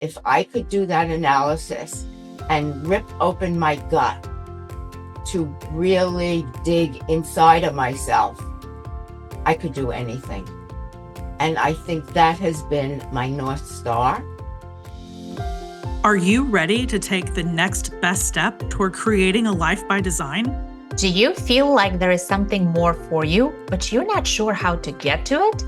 if I could do that analysis and rip open my gut to really dig inside of myself, I could do anything. And I think that has been my North Star. Are you ready to take the next best step toward creating a life by design? Do you feel like there is something more for you, but you're not sure how to get to it?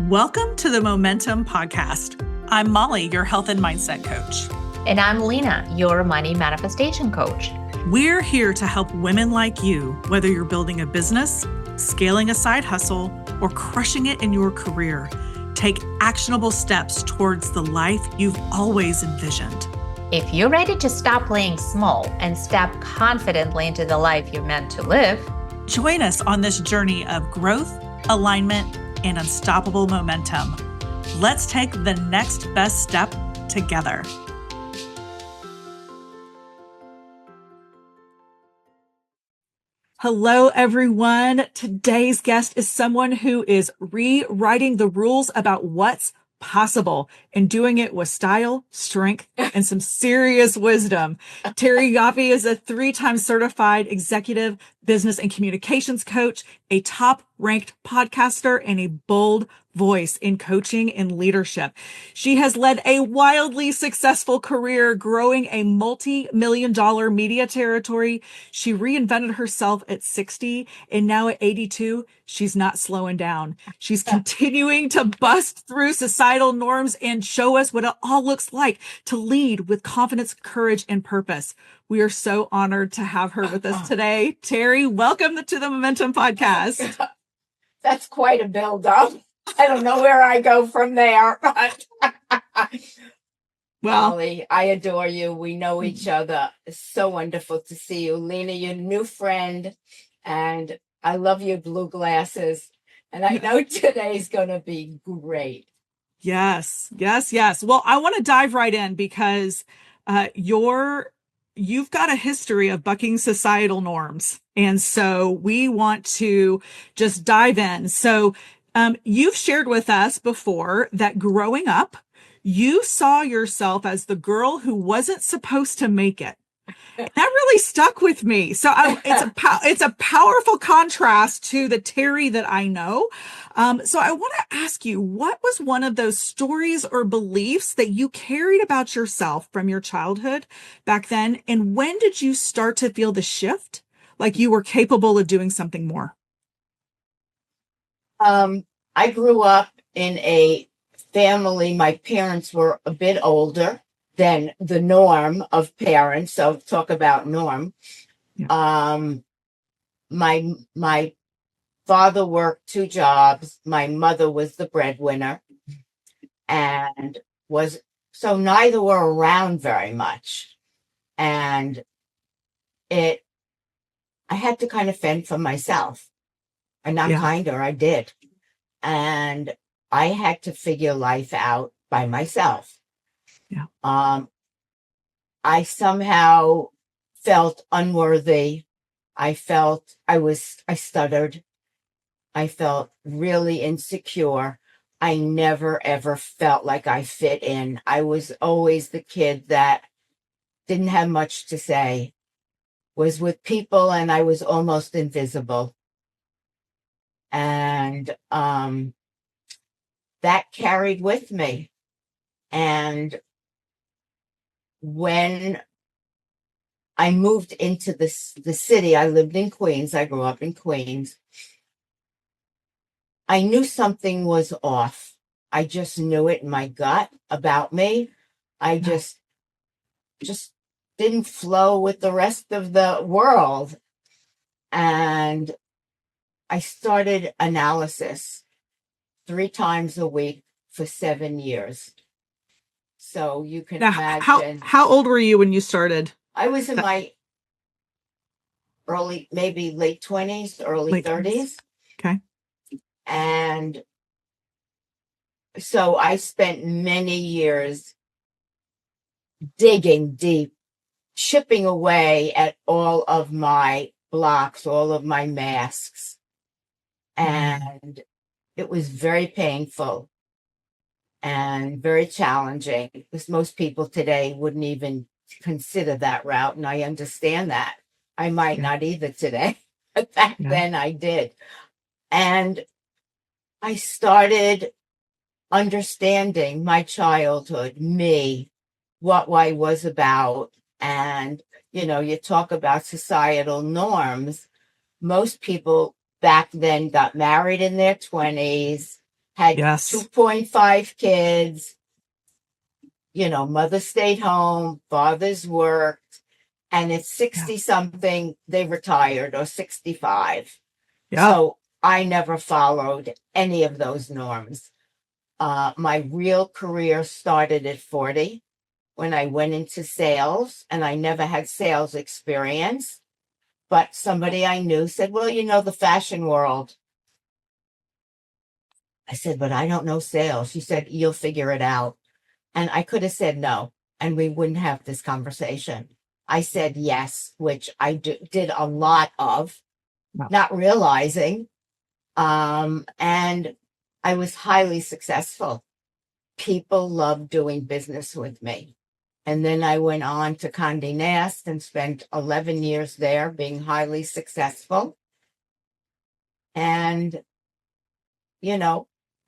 Welcome to the Momentum Podcast. I'm Molly, your health and mindset coach. And I'm Lena, your money manifestation coach. We're here to help women like you, whether you're building a business, scaling a side hustle, or crushing it in your career, take actionable steps towards the life you've always envisioned. If you're ready to stop playing small and step confidently into the life you're meant to live, join us on this journey of growth, alignment, and unstoppable momentum. Let's take the next best step together. Hello, everyone. Today's guest is someone who is rewriting the rules about what's possible and doing it with style, strength, and some serious wisdom. Terry Yoffe is a 3-time certified executive business and communications coach, a top-ranked podcaster, and a bold voice in coaching and leadership. She has led a wildly successful career growing a multi-million-dollar media territory. She reinvented herself at 60, and now at 82, she's not slowing down. She's continuing to bust through societal norms and show us what it all looks like to lead with confidence, courage, and purpose. We are so honored to have her with us today. Terry, welcome to the Momentum Podcast. That's quite a build-up. I don't know where I go from there. Well, Molly, I adore you. We know each other. It's so wonderful to see you. Lena, your new friend, and I love your blue glasses. And I know today's going to be great. Yes. Well, I want to dive right in because you've got a history of bucking societal norms. And so we want to just dive in. So you've shared with us before that growing up, you saw yourself as the girl who wasn't supposed to make it. That really stuck with me. So it's a powerful contrast to the Terry that I know. So I want to ask you, what was one of those stories or beliefs that you carried about yourself from your childhood back then? And when did you start to feel the shift, like you were capable of doing something more? I grew up in a family. My parents were a bit older than the norm of parents. So talk about norm. Yeah. My father worked 2 jobs. My mother was the breadwinner and so neither were around very much. And I had to kind of fend for myself. And I did. And I had to figure life out by myself. Yeah. I somehow felt unworthy. I stuttered. I felt really insecure. I never, ever felt like I fit in. I was always the kid that didn't have much to say, was with people, and I was almost invisible. And that carried with me. And when I moved into the city, I lived in Queens. I grew up in Queens. I knew something was off. I just knew it in my gut about me. I just didn't flow with the rest of the world. And I started analysis 3 times a week for 7 years. So you can imagine. How old were you when you started? I was in my maybe late 20s, early 30s. Okay. And so I spent many years digging deep, chipping away at all of my blocks, all of my masks. And it was very painful. and very challenging because most people today wouldn't even consider that route. And I understand that. I might not either today, but back then I did. And I started understanding my childhood, me, what I was about. And, you talk about societal norms. Most people back then got married in their 20s, had 2.5 kids, mother stayed home, fathers worked, and at 60 something, they retired, or 65. So I never followed any of those norms. My real career started at 40 when I went into sales, and I never had sales experience. But somebody I knew said, well, the fashion world. I said, but I don't know sales. She said, you'll figure it out. And I could have said no, and we wouldn't have this conversation. I said yes, which I did a lot of, not realizing. And I was highly successful. People loved doing business with me. And then I went on to Condé Nast and spent 11 years there being highly successful. And,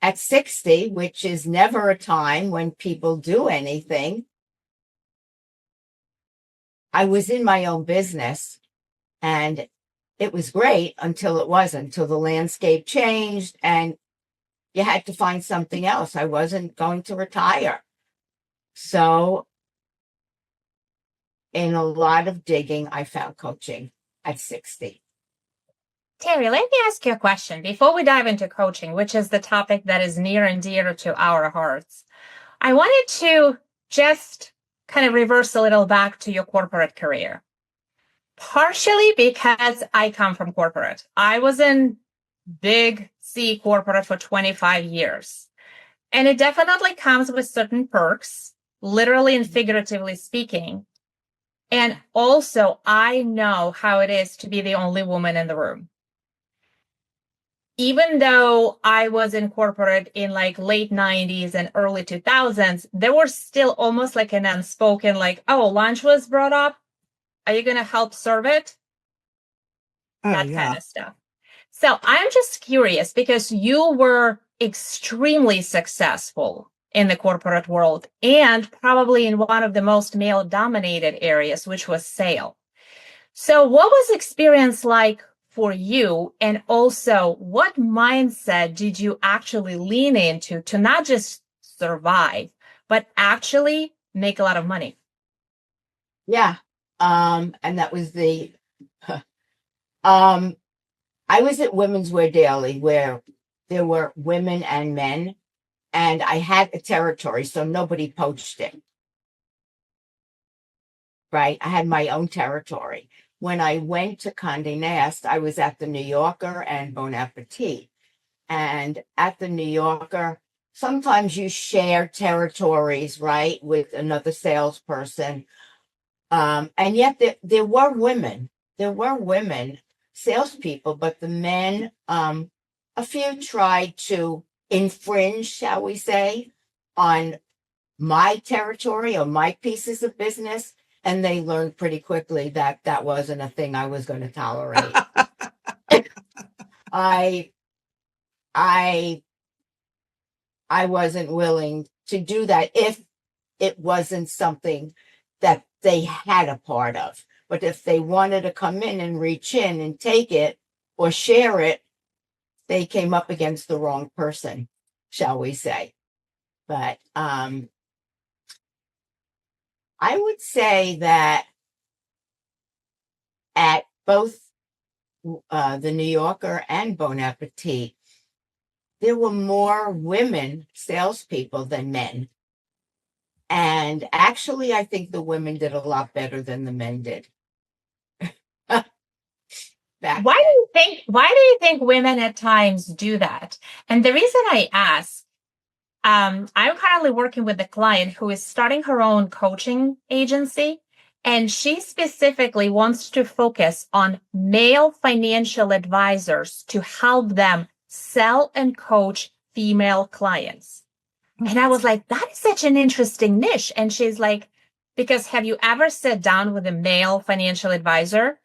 at 60, which is never a time when people do anything, I was in my own business, and it was great until it wasn't, until the landscape changed and you had to find something else. I wasn't going to retire. So in a lot of digging, I found coaching at 60. Terry, let me ask you a question before we dive into coaching, which is the topic that is near and dear to our hearts. I wanted to just kind of reverse a little back to your corporate career. Partially because I come from corporate. I was in big C corporate for 25 years. And it definitely comes with certain perks, literally and figuratively speaking. And also, I know how it is to be the only woman in the room. Even though I was in corporate in like late 90s and early 2000s, there was still almost like an unspoken, like, oh, lunch was brought up. Are you going to help serve it? That kind of stuff. So I'm just curious because you were extremely successful in the corporate world and probably in one of the most male dominated areas, which was sale. So what was experience like for you? And also, what mindset did you actually lean into to not just survive, but actually make a lot of money? Yeah. And that was I was at Women's Wear Daily, where there were women and men, and I had a territory, so nobody poached it. Right? I had my own territory. When I went to Condé Nast, I was at the New Yorker and Bon Appetit. And at the New Yorker, sometimes you share territories, right, with another salesperson. And yet there were women. There were women salespeople, but the men, a few tried to infringe, shall we say, on my territory or my pieces of business. And they learned pretty quickly that that wasn't a thing I was going to tolerate. I wasn't willing to do that if it wasn't something that they had a part of. But if they wanted to come in and reach in and take it or share it, they came up against the wrong person, shall we say. But I would say that at both the New Yorker and Bon Appetit, there were more women salespeople than men. And actually, I think the women did a lot better than the men did. Why do you think women at times do that? And the reason I ask, I'm currently working with a client who is starting her own coaching agency, and she specifically wants to focus on male financial advisors to help them sell and coach female clients. And I was like, that is such an interesting niche. And she's like, because have you ever sat down with a male financial advisor?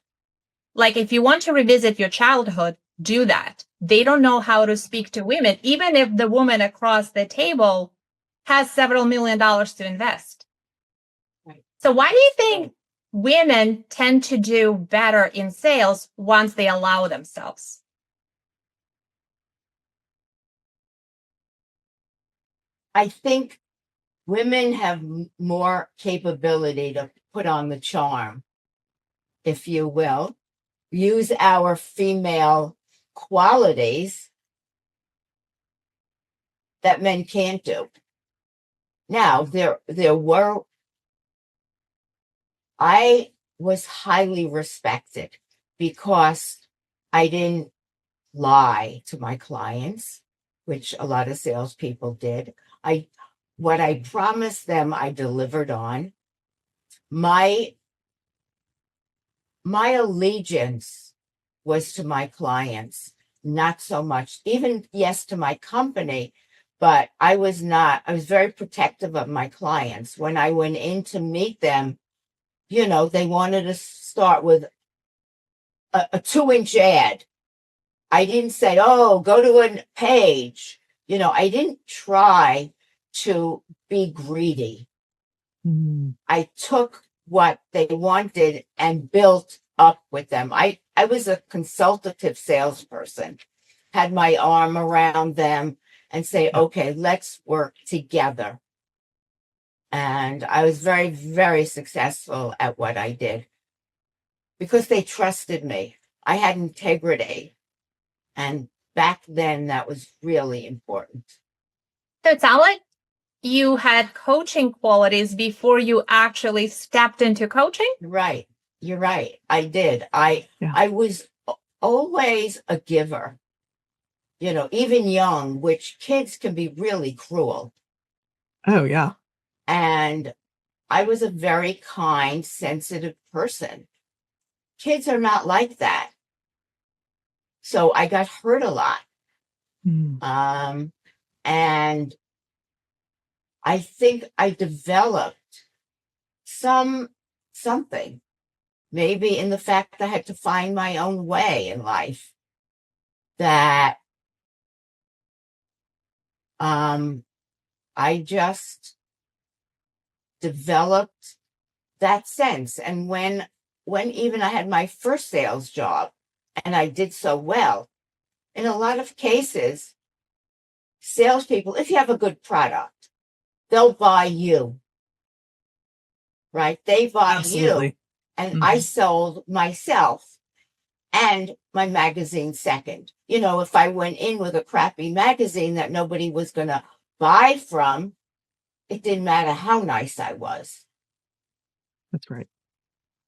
Like, if you want to revisit your childhood, do that. They don't know how to speak to women, even if the woman across the table has several $1,000,000 to invest. Right. So why do you think women tend to do better in sales once they allow themselves? I think women have more capability to put on the charm, if you will, use our female qualities that men can't do. Now, I was highly respected because I didn't lie to my clients, which a lot of salespeople did. What I promised them, I delivered on. My allegiance was to my clients, not so much, even yes, to my company, but I was very protective of my clients. When I went in to meet them, they wanted to start with a 2-inch ad. I didn't say, oh, go to a page. I didn't try to be greedy. I took what they wanted and built up with them. I was a consultative salesperson, had my arm around them and say, okay, let's work together. And I was very, very successful at what I did because they trusted me. I had integrity. And back then, that was really important. So it sounds like you had coaching qualities before you actually stepped into coaching? Right. You're right. I did. I was always a giver, even young, which kids can be really cruel. Oh, yeah. And I was a very kind, sensitive person. Kids are not like that. So I got hurt a lot. And I think I developed something, maybe in the fact that I had to find my own way in life, that I just developed that sense. And when even I had my first sales job and I did so well, in a lot of cases, salespeople, if you have a good product, they'll buy you, right? They buy Absolutely. you. And I sold myself and my magazine second. If I went in with a crappy magazine that nobody was going to buy from, it didn't matter how nice I was. That's right.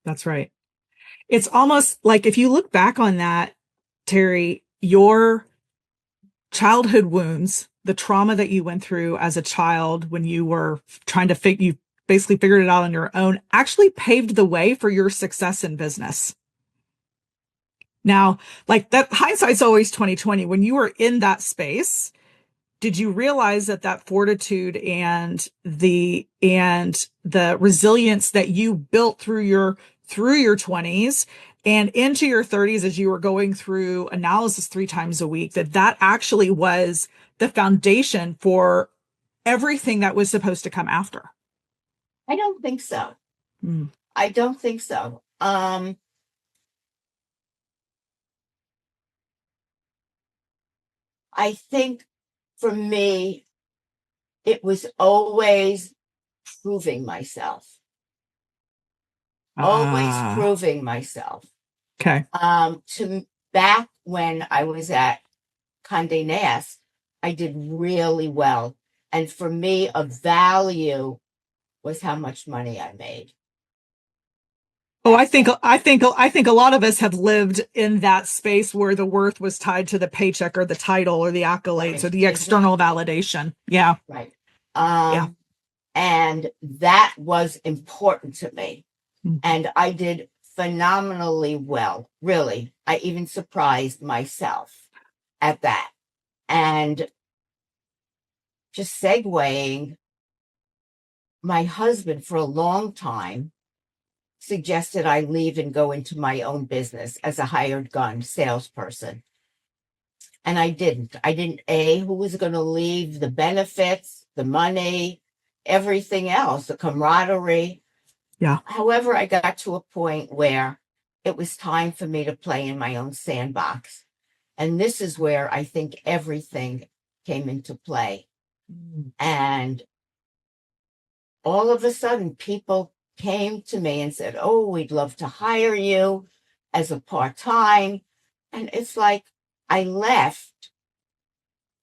That's right. It's almost like if you look back on that, Terry, your childhood wounds, the trauma that you went through as a child when you were trying to you basically figured it out on your own, actually paved the way for your success in business. Now, like that hindsight's always 2020. When you were in that space, did you realize that fortitude and the resilience that you built through your 20s and into your 30s as you were going through analysis 3 times a week, that actually was the foundation for everything that was supposed to come after? I don't think so. I don't think so. I think for me, it was always proving myself. Always proving myself. Okay. Back when I was at Condé Nast, I did really well. And for me, a value was how much money I made. Oh, I think a lot of us have lived in that space where the worth was tied to the paycheck or the title or the accolades or the external validation. Yeah. Right. And that was important to me. And I did phenomenally well, really. I even surprised myself at that. And just segueing, my husband for a long time suggested I leave and go into my own business as a hired gun salesperson. And I didn't. Who was going to leave the benefits, the money, everything else, the camaraderie. Yeah. However, I got to a point where it was time for me to play in my own sandbox. And this is where I think everything came into play. And all of a sudden, people came to me and said, "Oh, we'd love to hire you as a part-time." And it's like I left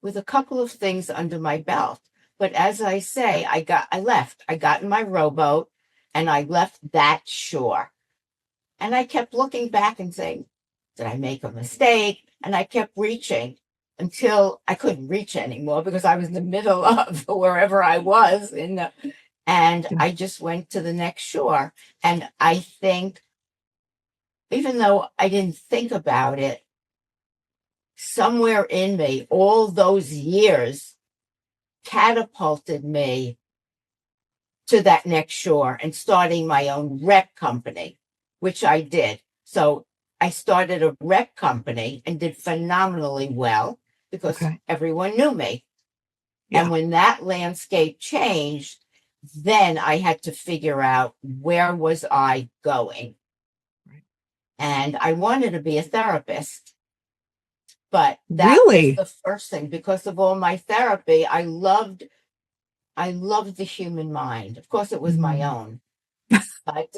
with a couple of things under my belt. But as I say, I left. I got in my rowboat and I left that shore. And I kept looking back and saying, did I make a mistake? And I kept reaching until I couldn't reach anymore because I was in the middle of wherever I was and I just went to the next shore. And I think, even though I didn't think about it, somewhere in me, all those years catapulted me to that next shore and starting my own rec company, which I did. So I started a rec company and did phenomenally well because everyone knew me. Yeah. And when that landscape changed, then I had to figure out where was I going. Right. And I wanted to be a therapist. But that was the first thing. Because of all my therapy, I loved the human mind. Of course, it was my own. But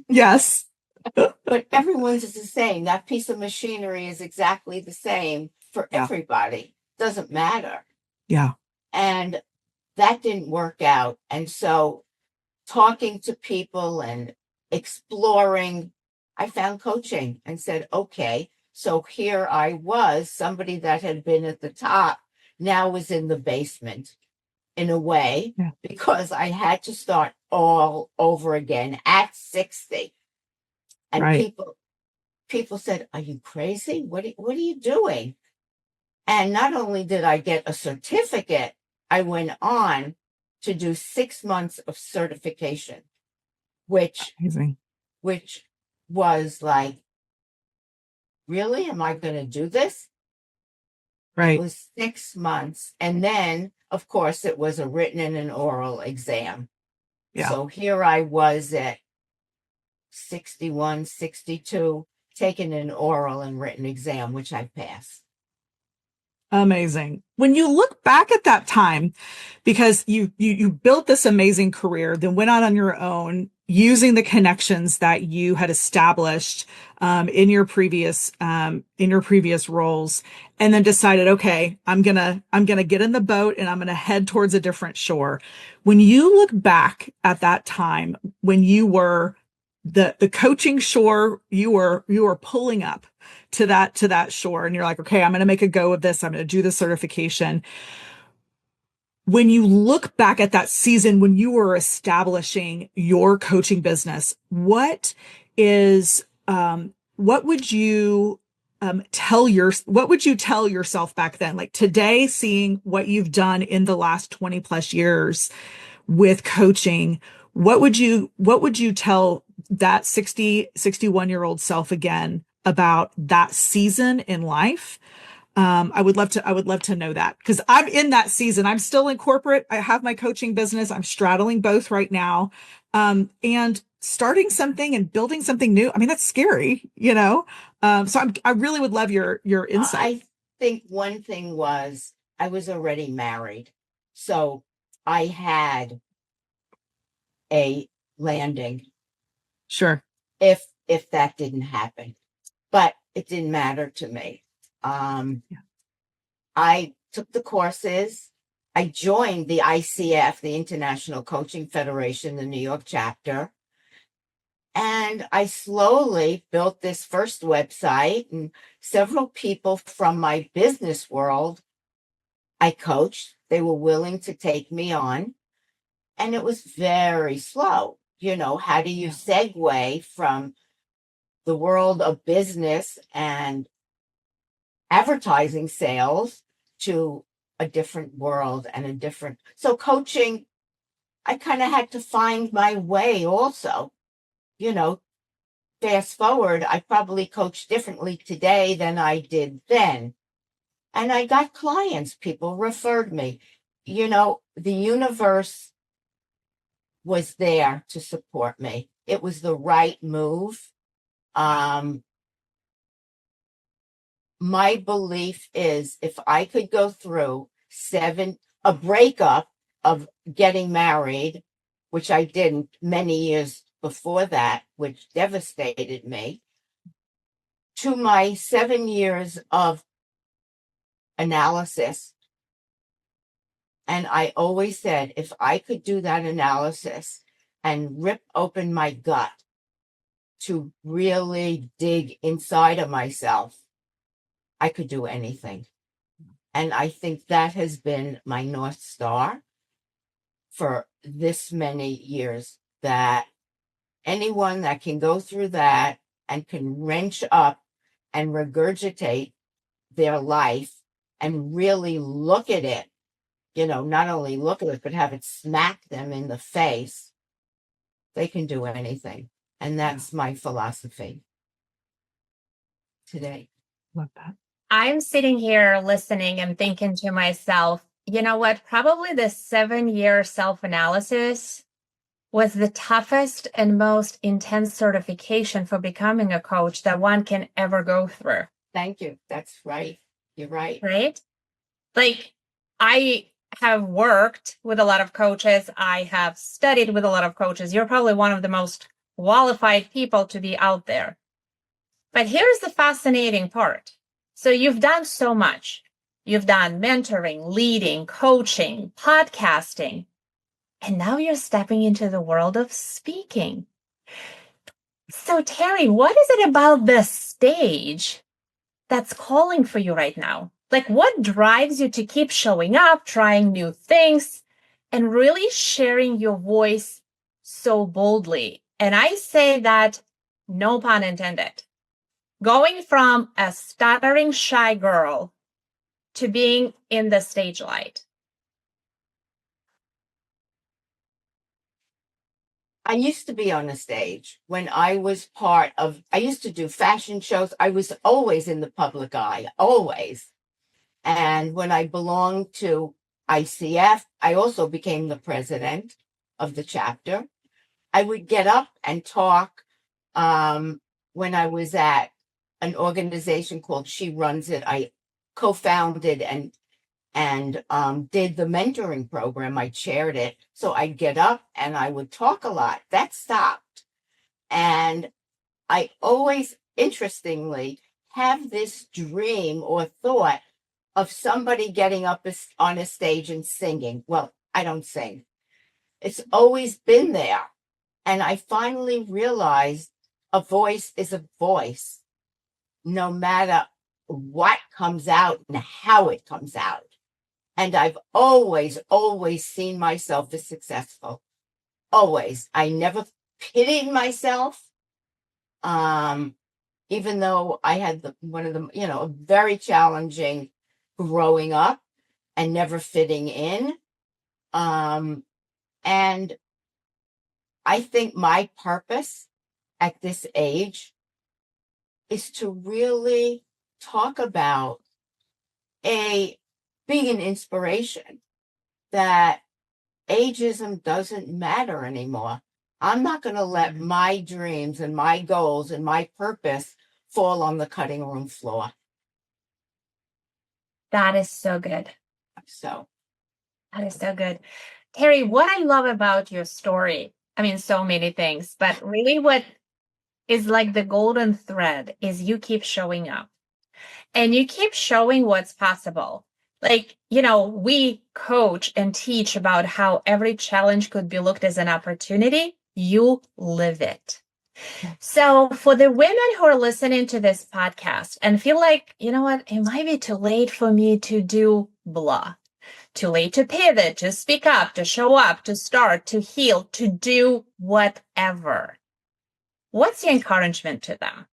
yes. But everyone's is the same. That piece of machinery is exactly the same for everybody. Doesn't matter. Yeah. And that didn't work out. And so talking to people and exploring, I found coaching and said, okay, so here I was, somebody that had been at the top, now was in the basement in a way, because I had to start all over again at 60. And people said, are you crazy? What are you doing? And not only did I get a certificate, I went on to do 6 months of certification, which was like, really? Am I going to do this? Right. It was 6 months. And then, of course, it was a written and an oral exam. Yeah. So here I was at 61, 62, taking an oral and written exam, which I passed. Amazing. When you look back at that time, because you built this amazing career, then went out on your own using the connections that you had established in your previous roles, and then decided, okay, I'm gonna get in the boat and I'm gonna head towards a different shore. When you look back at that time, when you were the coaching shore, you were pulling up to that shore, and you're like, okay, I'm going to make a go of this. I'm going to do the certification. When you look back at that season, when you were establishing your coaching business, what would you tell yourself back then? Like today, seeing what you've done in the last 20 plus years with coaching, what would you tell that 61-year-old self again about that season in life? I would love to know that, because I'm in that season. I'm still in corporate. I have my coaching business. I'm straddling both right now. And starting something and building something new. I mean, that's scary, So I really would love your insight. I think one thing was I was already married. So I had a landing. Sure. If that didn't happen, but it didn't matter to me. I took the courses. I joined the ICF, the International Coaching Federation, the New York chapter. And I slowly built this first website, and several people from my business world I coached. They were willing to take me on. And it was very slow. How do you segue from the world of business and advertising sales to a different world and a different. So coaching, I kind of had to find my way also. You know, fast forward, I probably coach differently today than I did then. And I got clients, people referred me. You know, the universe was there to support me. It was the right move. My belief is if I could go through a breakup of getting married, which I didn't many years before that, which devastated me, to my 7 years of analysis. And I always said, if I could do that analysis and rip open my gut to really dig inside of myself, I could do anything. And I think that has been my North Star for this many years, that anyone that can go through that and can wrench up and regurgitate their life and really look at it, you know, not only look at it, but have it smack them in the face, they can do anything. And that's my philosophy today. Love that. I'm sitting here listening and thinking to myself, you know what? Probably the 7-year self-analysis was the toughest and most intense certification for becoming a coach that one can ever go through. Thank you. That's right. You're right. Right? Like, I have worked with a lot of coaches. I have studied with a lot of coaches. You're probably one of the most qualified people to be out there. But here's the fascinating part. So you've done so much. You've done mentoring, leading, coaching, podcasting, and now you're stepping into the world of speaking. So Terry, what is it about this stage that's calling for you right now? Like, what drives you to keep showing up, trying new things, and really sharing your voice so boldly? And I say that, no pun intended. Going from a stuttering shy girl to being in the stage light. I used to be on the stage when I used to do fashion shows. I was always in the public eye, always. And when I belonged to ICF, I also became the president of the chapter. I would get up and talk when I was at an organization called She Runs It. I co-founded and did the mentoring program. I chaired it. So I'd get up and I would talk a lot. That stopped. And I always, interestingly, have this dream or thought of somebody getting up on a stage and singing. Well, I don't sing. It's always been there. And I finally realized a voice is a voice, no matter what comes out and how it comes out. And I've always, always seen myself as successful. Always. I never pitied myself. Even though I had a very challenging growing up and never fitting in. And I think my purpose at this age is to really talk about being an inspiration, that ageism doesn't matter anymore. I'm not going to let my dreams and my goals and my purpose fall on the cutting room floor. That is so good. So That is so good. Terry, what I love about your story, I mean, so many things, but really what is like the golden thread is you keep showing up and you keep showing what's possible. Like, you know, we coach and teach about how every challenge could be looked as an opportunity. You live it. So for the women who are listening to this podcast and feel like, you know what, it might be too late for me to do blah, too late to pivot, to speak up, to show up, to start, to heal, to do whatever. What's your encouragement to them?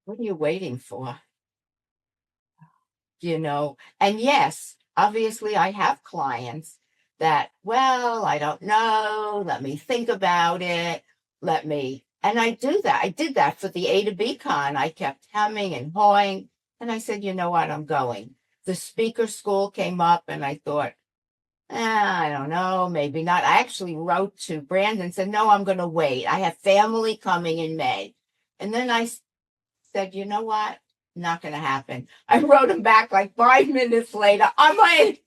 what are you waiting for? And yes, obviously I have clients that, well, I don't know, let me think about it, and I do that. I did that for the A to B con. I kept hemming and hawing, and I said, you know what, I'm going. The speaker school came up, and I thought, I don't know, maybe not. I actually wrote to Brandon and said, no, I'm going to wait. I have family coming in May. And then I said, you know what? Not going to happen. I wrote him back like 5 minutes later. I'm like,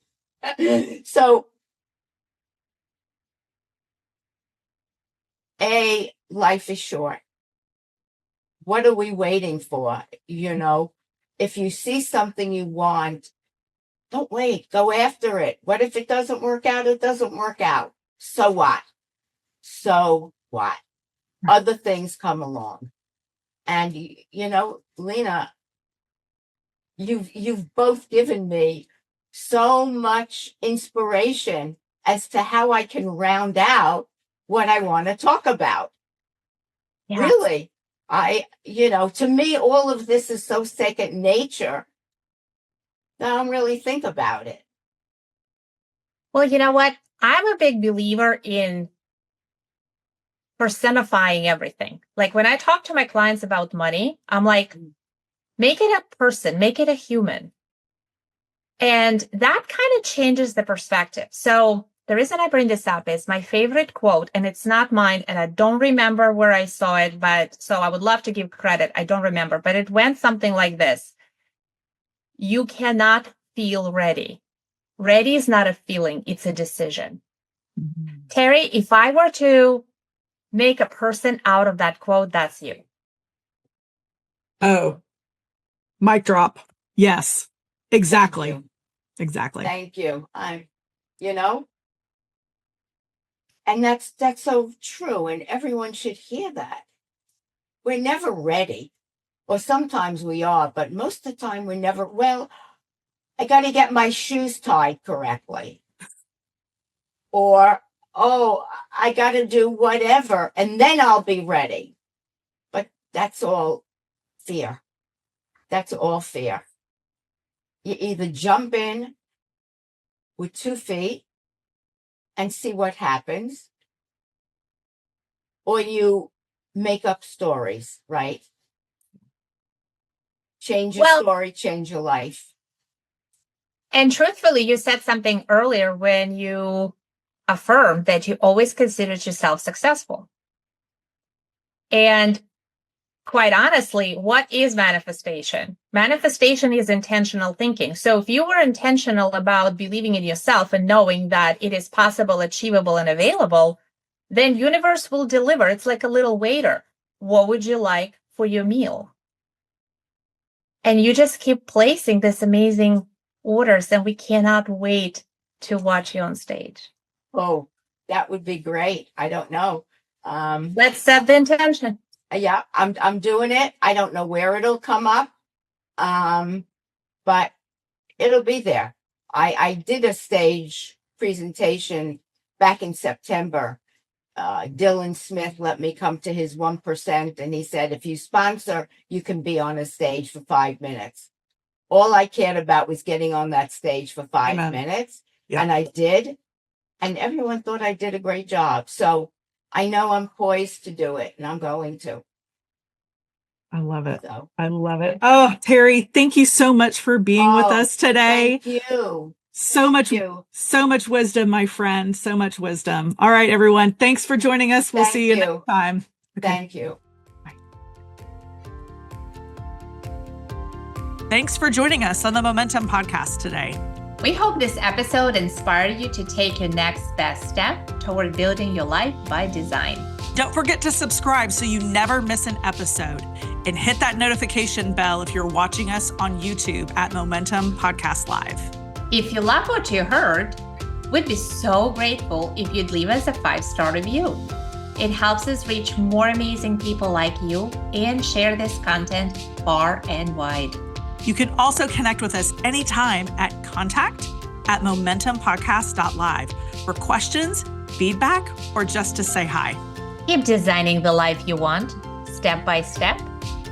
so life is short. What are we waiting for? If you see something you want, don't wait. Go after it. What if it doesn't work out? It doesn't work out. So what? Other things come along. And, Lena, you've both given me so much inspiration as to how I can round out what I want to talk about. Yeah. Really, to me, all of this is so second nature that I don't really think about it. Well, you know what? I'm a big believer in personifying everything. Like when I talk to my clients about money, I'm like, make it a person, make it a human. And that kind of changes the perspective. So the reason I bring this up is my favorite quote, and it's not mine, and I don't remember where I saw it, so I would love to give credit. I don't remember, but it went something like this. You cannot feel ready. Ready is not a feeling, it's a decision. Mm-hmm. Terry, if I were to make a person out of that quote, that's you. Oh, mic drop. Yes, exactly. Exactly. Thank you. And that's so true. And everyone should hear that. We're never ready. Or sometimes we are, but most of the time we're never, I got to get my shoes tied correctly. Or, I got to do whatever, and then I'll be ready. But that's all fear. That's all fear. You either jump in with 2 feet and see what happens, or you make up stories, right? Change your story, change your life. And truthfully, you said something earlier when you affirmed that you always considered yourself successful. And quite honestly, what is manifestation? Manifestation is intentional thinking. So if you were intentional about believing in yourself and knowing that it is possible, achievable, and available, then universe will deliver. It's like a little waiter. What would you like for your meal? And you just keep placing this amazing orders, and we cannot wait to watch you on stage. Oh, that would be great. I don't know. Let's set the intention. Yeah, I'm doing it. I don't know where it'll come up, but it'll be there. I did a stage presentation back in September. Dylan Smith let me come to his 1%, and he said, if you sponsor, you can be on a stage for 5 minutes. All I cared about was getting on that stage for 5 minutes, and I did, and everyone thought I did a great job. So I know I'm poised to do it, and I'm going to. I love it. I love it. Oh, Terry, thank you so much for being with us today. Thank you. So much wisdom, my friend. So much wisdom. All right, everyone. Thanks for joining us. We'll see you next time. Okay. Thank you. Bye. Thanks for joining us on the Momentum Podcast today. We hope this episode inspired you to take your next best step toward building your life by design. Don't forget to subscribe so you never miss an episode, and hit that notification bell if you're watching us on YouTube at Momentum Podcast Live. If you love what you heard, we'd be so grateful if you'd leave us a 5-star review. It helps us reach more amazing people like you and share this content far and wide. You can also connect with us anytime at contact@momentumpodcast.live for questions, feedback, or just to say hi. Keep designing the life you want, step by step.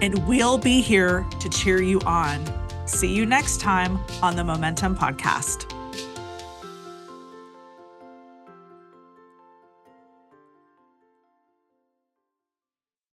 And we'll be here to cheer you on. See you next time on the Momentum Podcast.